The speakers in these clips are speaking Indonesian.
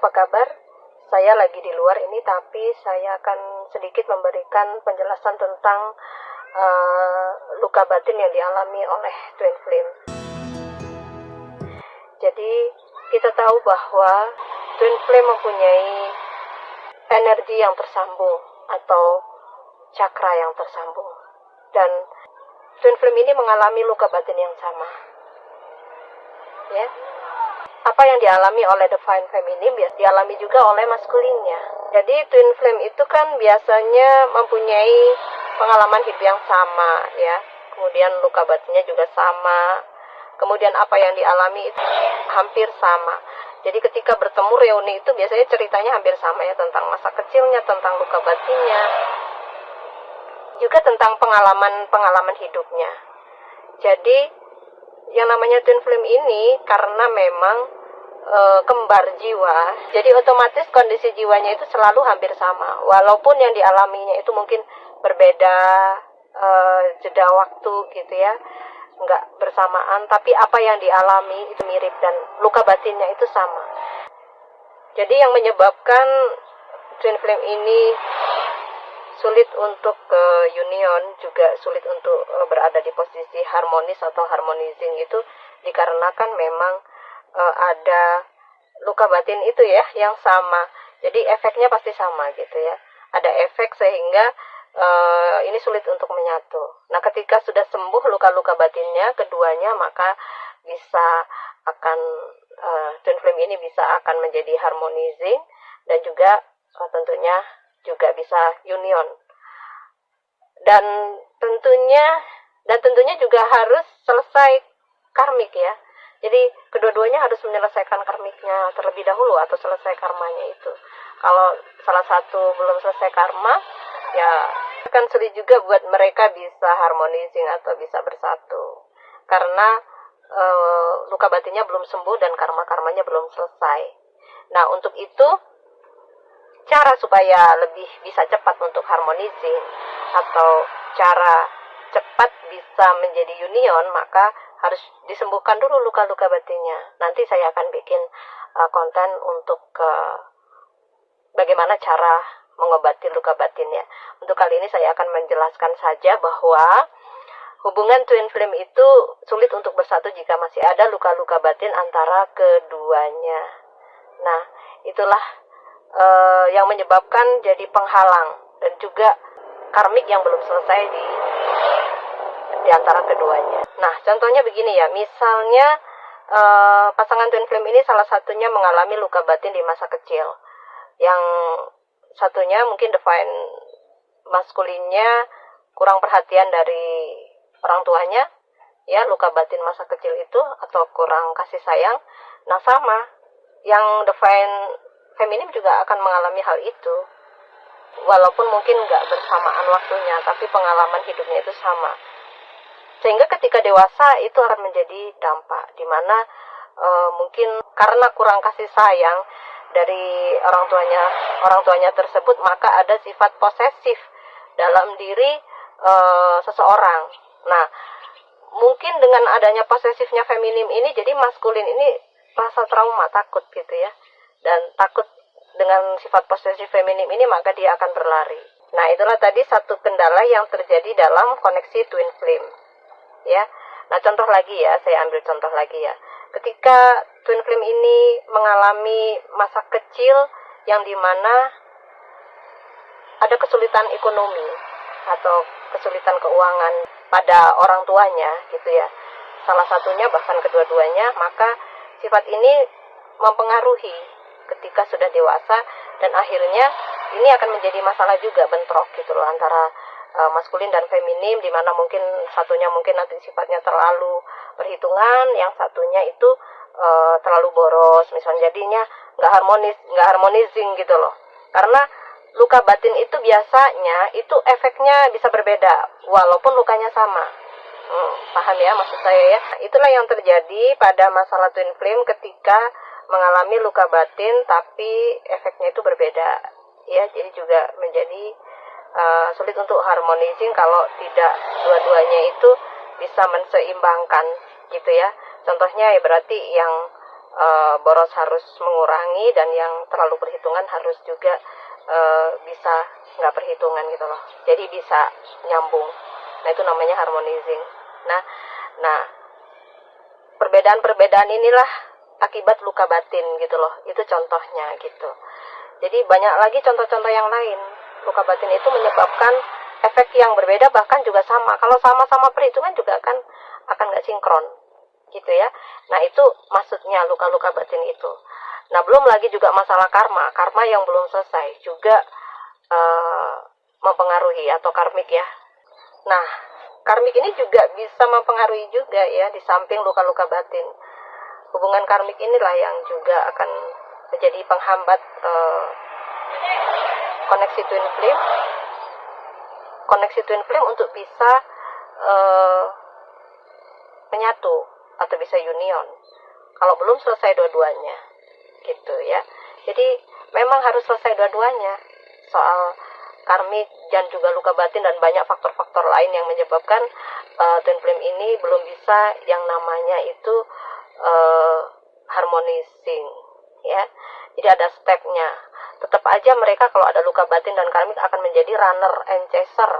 apa kabar? Saya lagi di luar ini, tapi saya akan sedikit memberikan penjelasan tentang luka batin yang dialami oleh twin flame. Jadi kita tahu bahwa twin flame mempunyai energi yang tersambung atau cakra yang tersambung, dan twin flame ini mengalami luka batin yang sama. Ya, apa yang dialami oleh divine feminine dialami juga oleh maskulinnya. Jadi twin flame itu kan biasanya mempunyai pengalaman hidup yang sama, ya. Kemudian luka batinnya juga sama. Kemudian apa yang dialami itu hampir sama. Jadi ketika bertemu reuni itu biasanya ceritanya hampir sama, ya, tentang masa kecilnya, tentang luka batinnya, juga tentang pengalaman hidupnya. Jadi yang namanya twin flame ini karena memang kembar jiwa, jadi otomatis kondisi jiwanya itu selalu hampir sama, walaupun yang dialaminya itu mungkin berbeda jeda waktu gitu, ya, nggak bersamaan, tapi apa yang dialami itu mirip dan luka batinnya itu sama. Jadi yang menyebabkan twin flame ini sulit untuk union, juga sulit untuk berada di posisi harmonis atau harmonizing itu dikarenakan memang ada luka batin itu, ya, yang sama. Jadi efeknya pasti sama gitu, ya. Ada efek sehingga ini sulit untuk menyatu. Nah, ketika sudah sembuh luka-luka batinnya keduanya, maka twin flame ini bisa akan menjadi harmonizing dan juga tentunya juga bisa union. Dan tentunya juga harus selesai karmik, ya. Jadi kedua-duanya harus menyelesaikan karmiknya terlebih dahulu atau selesai karmanya itu. Kalau salah satu belum selesai karma, ya akan sulit juga buat mereka bisa harmonizing atau bisa bersatu. Karena luka batinnya belum sembuh dan karma-karmanya belum selesai. Nah, untuk itu cara supaya lebih bisa cepat untuk harmonizing atau cara cepat bisa menjadi union, maka harus disembuhkan dulu luka-luka batinnya. Nanti saya akan bikin konten untuk bagaimana cara mengobati luka batinnya. Untuk kali ini saya akan menjelaskan saja bahwa hubungan twin flame itu sulit untuk bersatu jika masih ada luka-luka batin antara keduanya. Nah, itulah yang menyebabkan jadi penghalang dan juga karmik yang belum selesai di antara keduanya. Nah, contohnya begini, ya, misalnya pasangan twin flame ini salah satunya mengalami luka batin di masa kecil, yang satunya mungkin divine maskulinnya kurang perhatian dari orang tuanya, ya, luka batin masa kecil itu, atau kurang kasih sayang. Nah, sama yang divine feminim juga akan mengalami hal itu, walaupun mungkin nggak bersamaan waktunya, tapi pengalaman hidupnya itu sama. Sehingga ketika dewasa itu akan menjadi dampak, di mana mungkin karena kurang kasih sayang dari orang tuanya tersebut, maka ada sifat posesif dalam diri seseorang. Nah, mungkin dengan adanya posesifnya feminim ini, jadi maskulin ini rasa trauma, takut gitu, ya. Dan takut dengan sifat posesif feminim ini, maka dia akan berlari. Nah, itulah tadi satu kendala yang terjadi dalam koneksi twin flame, ya. Nah, contoh lagi, ya, saya ambil contoh lagi, ya. Ketika twin flame ini mengalami masa kecil yang dimana ada kesulitan ekonomi atau kesulitan keuangan pada orang tuanya gitu, ya, salah satunya bahkan kedua-duanya, maka sifat ini mempengaruhi ketika sudah dewasa, dan akhirnya ini akan menjadi masalah juga, bentrok gitu loh antara maskulin dan feminim, di mana mungkin satunya mungkin nanti sifatnya terlalu perhitungan, yang satunya itu terlalu boros misalnya, jadinya nggak harmonizing gitu loh. Karena luka batin itu biasanya itu efeknya bisa berbeda walaupun lukanya sama. Paham, ya, maksud saya, ya. Itulah yang terjadi pada masalah twin flame ketika mengalami luka batin tapi efeknya itu berbeda, ya. Jadi juga menjadi sulit untuk harmonizing kalau tidak dua-duanya itu bisa menseimbangkan gitu, ya. Contohnya, ya, berarti yang boros harus mengurangi, dan yang terlalu perhitungan harus juga bisa nggak perhitungan gitu loh. Jadi bisa nyambung. Nah, itu namanya harmonizing. Nah, perbedaan-perbedaan inilah akibat luka batin gitu loh. Itu contohnya gitu. Jadi banyak lagi contoh-contoh yang lain. Luka batin itu menyebabkan efek yang berbeda, bahkan juga sama. Kalau sama-sama perhitungan juga akan nggak sinkron gitu ya. Nah, itu maksudnya luka-luka batin itu. Nah, belum lagi juga masalah karma yang belum selesai juga mempengaruhi, atau karmik ya. Nah, karmik ini juga bisa mempengaruhi juga ya, di samping luka-luka batin. Hubungan karmik inilah yang juga akan menjadi penghambat koneksi twin flame untuk bisa menyatu atau bisa union. Kalau belum selesai dua-duanya, gitu ya. Jadi memang harus selesai dua-duanya, soal karmik dan juga luka batin dan banyak faktor-faktor lain yang menyebabkan twin flame ini belum bisa yang namanya itu harmonizing, ya. Jadi ada stepnya. Tetap aja mereka kalau ada luka batin dan karmik akan menjadi runner and chaser,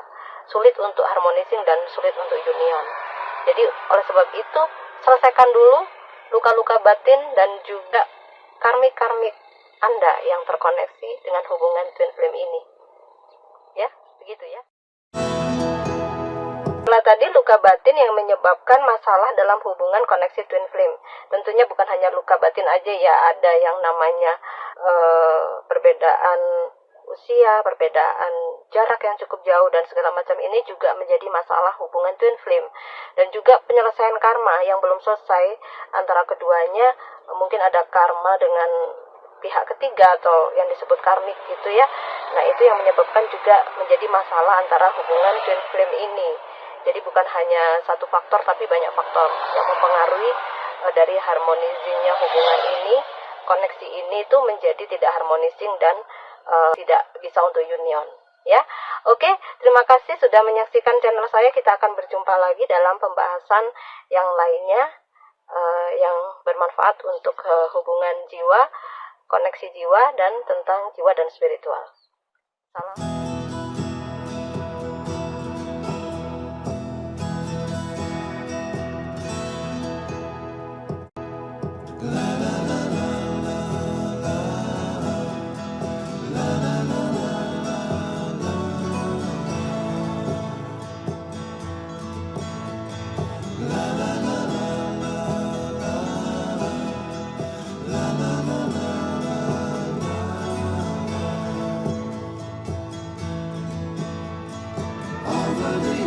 sulit untuk harmonizing dan sulit untuk union. Jadi oleh sebab itu selesaikan dulu luka-luka batin dan juga karmik-karmik Anda yang terkoneksi dengan hubungan twin flame ini. Ya, begitu ya. Setelah tadi luka batin yang menyebabkan masalah dalam hubungan koneksi twin flame. Tentunya bukan hanya luka batin aja ya, ada yang namanya perbedaan usia, perbedaan jarak yang cukup jauh, dan segala macam ini juga menjadi masalah hubungan twin flame. Dan juga penyelesaian karma yang belum selesai antara keduanya, mungkin ada karma dengan pihak ketiga atau yang disebut karmik gitu ya. Nah, itu yang menyebabkan juga menjadi masalah antara hubungan twin flame ini. Jadi bukan hanya satu faktor, tapi banyak faktor yang mempengaruhi dari harmonizingnya hubungan ini. Koneksi ini tuh menjadi tidak harmonizing dan tidak bisa untuk union, ya. Oke, terima kasih sudah menyaksikan channel saya. Kita akan berjumpa lagi dalam pembahasan yang lainnya yang bermanfaat untuk hubungan jiwa, koneksi jiwa, dan tentang jiwa dan spiritual. Salam. Over the